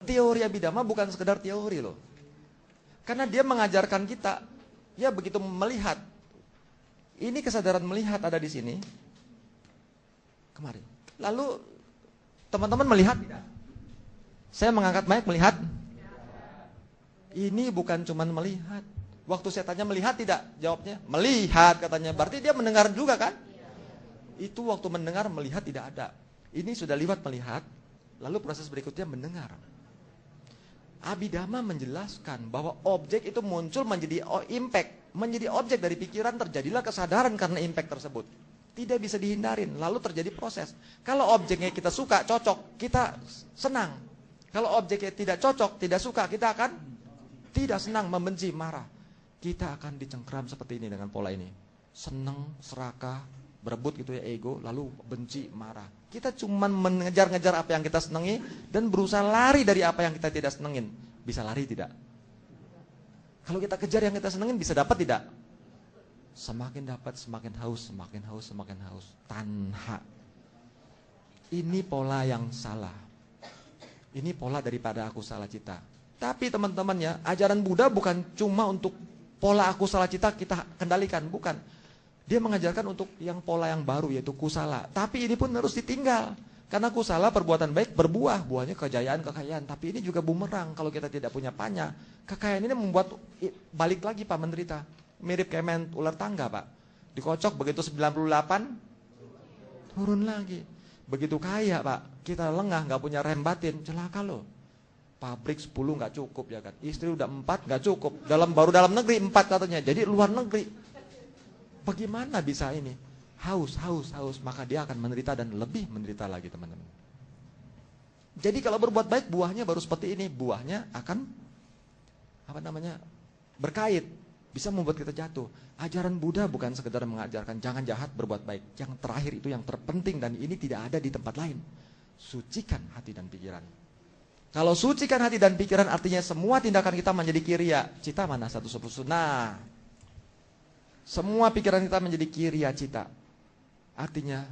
teori Abhidhamma bukan sekedar teori loh. Karena dia mengajarkan kita, ya begitu melihat. Ini kesadaran melihat ada di sini. Kemarin. Lalu teman-teman melihat tidak? Saya mengangkat mic melihat. Ini bukan cuman melihat. Waktu saya tanya melihat tidak? Jawabnya melihat katanya. Berarti dia mendengar juga kan? Itu waktu mendengar melihat tidak ada. Ini sudah liwat melihat. Lalu proses berikutnya mendengar. Abhidhamma menjelaskan bahwa objek itu muncul menjadi impact, menjadi objek dari pikiran, terjadilah kesadaran karena impact tersebut. Tidak bisa dihindarin, lalu terjadi proses. Kalau objeknya kita suka, cocok, kita senang. Kalau objeknya tidak cocok, tidak suka, kita akan tidak senang, membenci, marah. Kita akan dicengkram seperti ini dengan pola ini. Senang, serakah, berebut gitu ya ego, lalu benci, marah. Kita cuma mengejar-ngejar apa yang kita senangi dan berusaha lari dari apa yang kita tidak senengin. Bisa lari tidak? Kalau kita kejar yang kita senengin bisa dapat tidak? Semakin dapat, semakin haus, semakin haus, semakin haus. Tanha. Ini pola yang salah. Ini pola daripada aku salah cita. Tapi teman-teman ya, ajaran Buddha bukan cuma untuk pola aku salah cita kita kendalikan, bukan. Dia mengajarkan untuk yang pola yang baru yaitu kusala. Tapi ini pun harus ditinggal. Karena kusala perbuatan baik berbuah, buahnya kejayaan, kekayaan. Tapi ini juga bumerang kalau kita tidak punya panya. Kekayaan ini membuat balik lagi Pak menderita. Mirip kayak main ular tangga Pak. Dikocok begitu 98 turun lagi. Begitu kaya Pak, kita lengah gak punya rem batin, celaka loh. Pabrik 10 gak cukup ya kan. Istri udah 4 gak cukup. Baru dalam negeri 4 katanya. Jadi luar negeri. Bagaimana bisa ini? Haus. Maka dia akan menderita dan lebih menderita lagi teman-teman. Jadi kalau berbuat baik buahnya baru seperti ini. Buahnya akan berkait. Bisa membuat kita jatuh. Ajaran Buddha bukan sekedar mengajarkan jangan jahat berbuat baik. Yang terakhir itu yang terpenting dan ini tidak ada di tempat lain. Sucikan hati dan pikiran. Kalau sucikan hati dan pikiran artinya semua tindakan kita menjadi kiriya. Cita mana satu sepuluh. Nah, semua pikiran kita menjadi kiriya cita. Artinya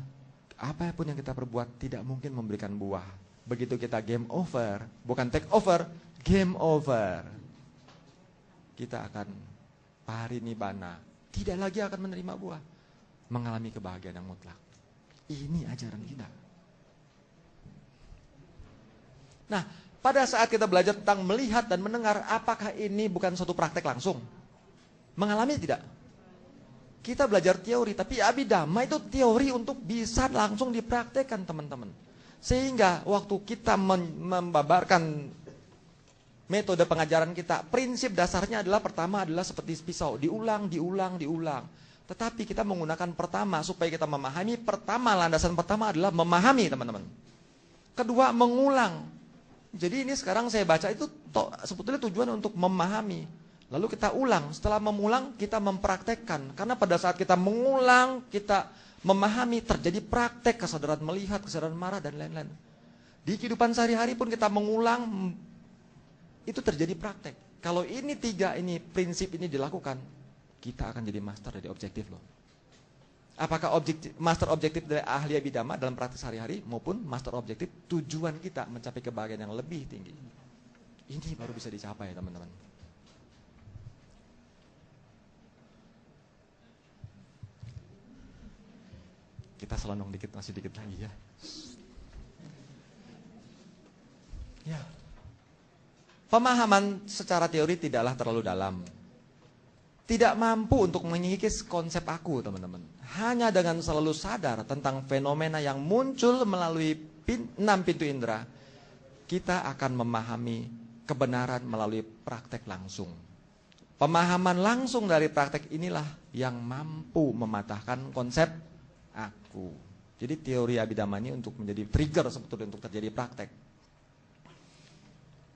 apapun yang kita perbuat tidak mungkin memberikan buah. Begitu kita game over, bukan take over, game over. Kita akan parinibbana, tidak lagi akan menerima buah, mengalami kebahagiaan yang mutlak. Ini ajaran kita. Nah, pada saat kita belajar tentang melihat dan mendengar, apakah ini bukan suatu praktek langsung? Mengalami tidak? Kita belajar teori, tapi Abhidhamma itu teori untuk bisa langsung dipraktekkan teman-teman. Sehingga waktu kita membabarkan metode pengajaran kita, prinsip dasarnya adalah pertama adalah seperti pisau, diulang. Tetapi kita menggunakan pertama supaya kita memahami. Landasan pertama adalah memahami teman-teman. Kedua, mengulang. Jadi ini sekarang saya baca itu sebetulnya tujuan untuk memahami. Lalu kita ulang, setelah mengulang kita mempraktekkan. Karena pada saat kita mengulang, kita memahami, terjadi praktek kesadaran melihat, kesadaran marah dan lain-lain. Di kehidupan sehari-hari pun kita mengulang, itu terjadi praktek. Kalau ini prinsip ini dilakukan, kita akan jadi master dari objektif loh. Apakah master objektif dari ahli Abhidhamma dalam praktek sehari-hari maupun master objektif tujuan kita mencapai kebahagiaan yang lebih tinggi. Ini baru bisa dicapai teman-teman. Kita selonong dikit, masih dikit lagi ya. Ya. Pemahaman secara teori tidaklah terlalu dalam. Tidak mampu untuk mengikis konsep aku, teman-teman. Hanya dengan selalu sadar tentang fenomena yang muncul melalui 6 pintu indera, kita akan memahami kebenaran melalui praktek langsung. Pemahaman langsung dari praktek inilah yang mampu mematahkan konsep aku. Jadi teori Abhidhamma ini untuk menjadi trigger sebetulnya untuk terjadi praktek.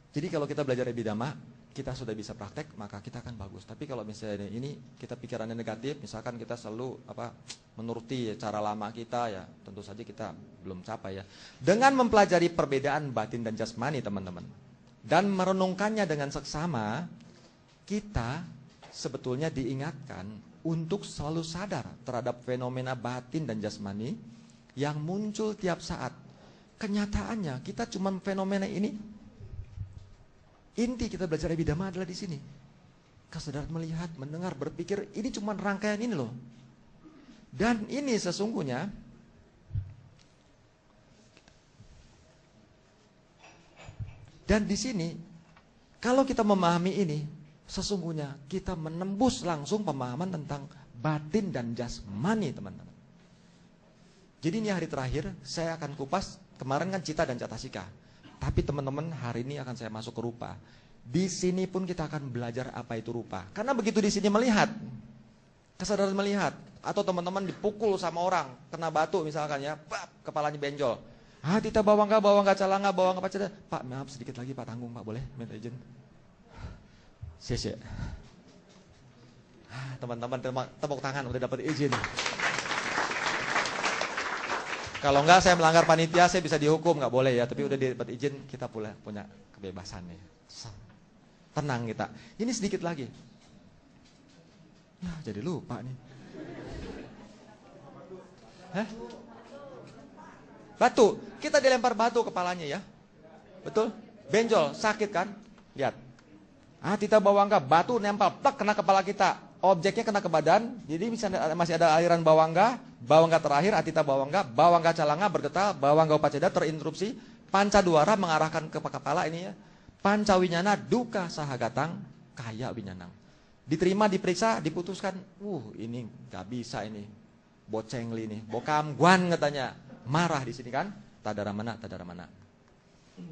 Jadi kalau kita belajar Abhidhamma, kita sudah bisa praktek, maka kita akan bagus. Tapi kalau misalnya ini kita pikirannya negatif, misalkan kita selalu menuruti cara lama kita, ya tentu saja kita belum capai ya. Dengan mempelajari perbedaan batin dan jasmani teman-teman, dan merenungkannya dengan seksama, kita sebetulnya diingatkan untuk selalu sadar terhadap fenomena batin dan jasmani yang muncul tiap saat. Kenyataannya kita cuma fenomena ini Inti kita belajar Abhidhamma adalah di sini. Kesadaran melihat, mendengar, berpikir, ini cuma rangkaian ini loh. Dan ini sesungguhnya dan di sini kalau kita memahami ini, sesungguhnya kita menembus langsung pemahaman tentang batin dan jasmani, teman-teman. Jadi ini hari terakhir saya akan kupas. Kemarin kan cita dan cetasika. Tapi teman-teman, hari ini akan saya masuk ke rupa. Di sini pun kita akan belajar apa itu rupa. Karena begitu di sini melihat, kesadaran melihat, atau teman-teman dipukul sama orang, kena batu misalkan ya, bap, kepalanya benjol. Tita bawangga calanga, bawangga pacada. Pak, maaf sedikit lagi Pak, tanggung Pak, boleh minta izin. Sia-sia. Teman-teman tepuk tangan udah dapat izin. Kalau enggak saya melanggar panitia, saya bisa dihukum, nggak boleh ya. Tapi udah dapat izin, kita punya kebebasan nih. Tenang kita. Ini sedikit lagi. Ya, jadi lupa nih. Batu. Kita dilempar batu kepalanya ya. Betul? Benjol, sakit kan? Lihat. Tita bawangga, batu nempel, plak, kena kepala kita. Objeknya kena ke badan. Jadi masih ada aliran bawangga. Bawangga terakhir, atita bawangga. Bawangga calanga bergetar, bawangga upaceda terinterupsi. Panca duara mengarahkan ke kepala ini ya. Panca winyana duka sahagatang kaya winyanang. Diterima, diperiksa, diputuskan. Ini gak bisa ini. Bocengli nih, bokam guan katanya. Marah di sini kan? Tadaramana.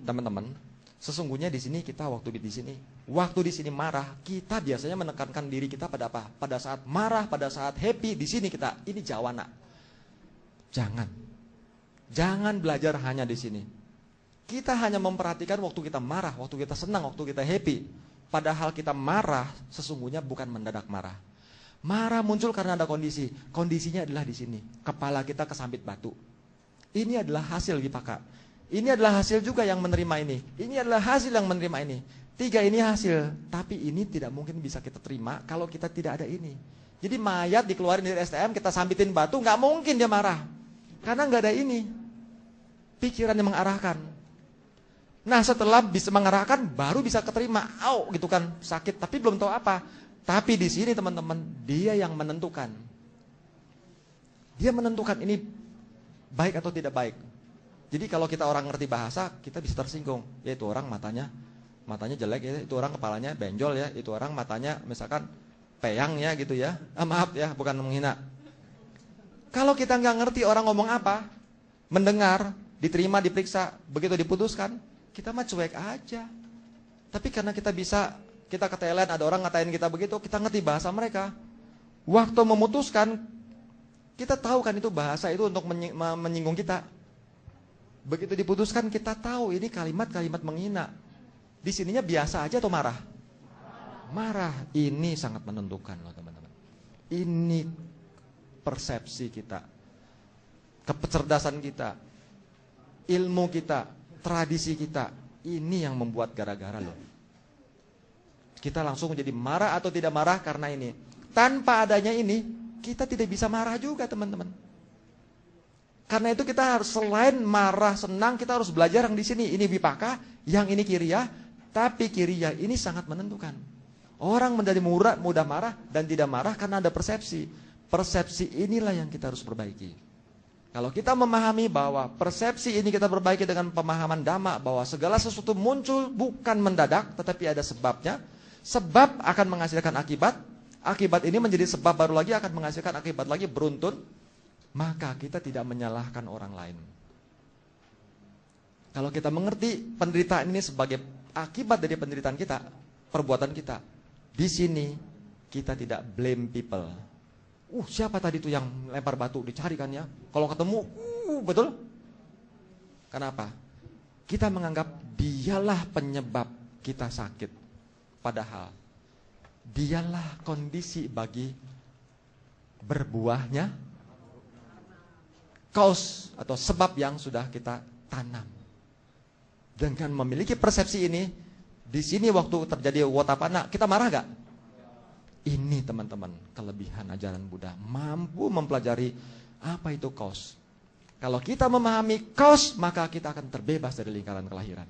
Teman-teman, sesungguhnya di sini kita waktu di sini marah, kita biasanya menekankan diri kita pada apa? Pada saat marah, pada saat happy, di sini kita ini jawana. Jangan belajar hanya di sini. Kita hanya memperhatikan waktu kita marah, waktu kita senang, waktu kita happy. Padahal kita marah sesungguhnya bukan mendadak marah. Marah muncul karena ada kondisi. Kondisinya adalah di sini. Kepala kita kesambit batu. Ini adalah hasil vipaka. Ini adalah hasil juga yang menerima ini. Ini adalah hasil yang menerima ini. 3 ini hasil. Tapi ini tidak mungkin bisa kita terima kalau kita tidak ada ini. Jadi mayat dikeluarin dari STM, kita sambitin batu, nggak mungkin dia marah. Karena nggak ada ini. Pikiran yang mengarahkan. Nah setelah bisa mengarahkan, baru bisa keterima. Gitu kan, sakit, tapi belum tahu apa. Tapi di sini teman-teman, dia yang menentukan. Dia menentukan ini baik atau tidak baik. Jadi kalau kita orang ngerti bahasa, kita bisa tersinggung. Ya itu orang matanya jelek ya, itu orang kepalanya benjol ya, itu orang matanya misalkan peyang ya gitu ya. Maaf ya, bukan menghina. Kalau kita nggak ngerti orang ngomong apa, mendengar, diterima, diperiksa, begitu diputuskan, kita mah cuek aja. Tapi karena kita ketelan, ada orang ngatain kita begitu, kita ngerti bahasa mereka. Waktu memutuskan, kita tahu kan itu bahasa itu untuk menyinggung kita. Begitu diputuskan, kita tahu ini kalimat-kalimat menghina. Di sininya biasa aja atau marah? Marah. Ini sangat menentukan loh teman-teman. Ini persepsi kita, kecerdasan kita, ilmu kita, tradisi kita. Ini yang membuat gara-gara loh. Kita langsung menjadi marah atau tidak marah karena ini. Tanpa adanya ini, kita tidak bisa marah juga teman-teman. Karena itu kita harus selain marah, senang, kita harus belajar yang di sini. Ini vipaka, yang ini kiriya. Tapi kiriya ini sangat menentukan. Orang menjadi mudah marah dan tidak marah karena ada persepsi. Persepsi inilah yang kita harus perbaiki. Kalau kita memahami bahwa persepsi ini kita perbaiki dengan pemahaman Dhamma, bahwa segala sesuatu muncul bukan mendadak, tetapi ada sebabnya. Sebab akan menghasilkan akibat. Akibat ini menjadi sebab baru lagi akan menghasilkan akibat lagi beruntun. Maka kita tidak menyalahkan orang lain. Kalau kita mengerti penderitaan ini sebagai akibat dari penderitaan kita, perbuatan kita, di sini kita tidak blame people. Siapa tadi tuh yang lempar batu, dicarikan ya. Kalau ketemu, betul? Kenapa? Kita menganggap dialah penyebab kita sakit. Padahal dialah kondisi bagi berbuahnya cause atau sebab yang sudah kita tanam. Dengan memiliki persepsi ini, di sini waktu terjadi wotapana, kita marah gak? Ini teman-teman kelebihan ajaran Buddha, mampu mempelajari apa itu cause. Kalau kita memahami cause, maka kita akan terbebas dari lingkaran kelahiran.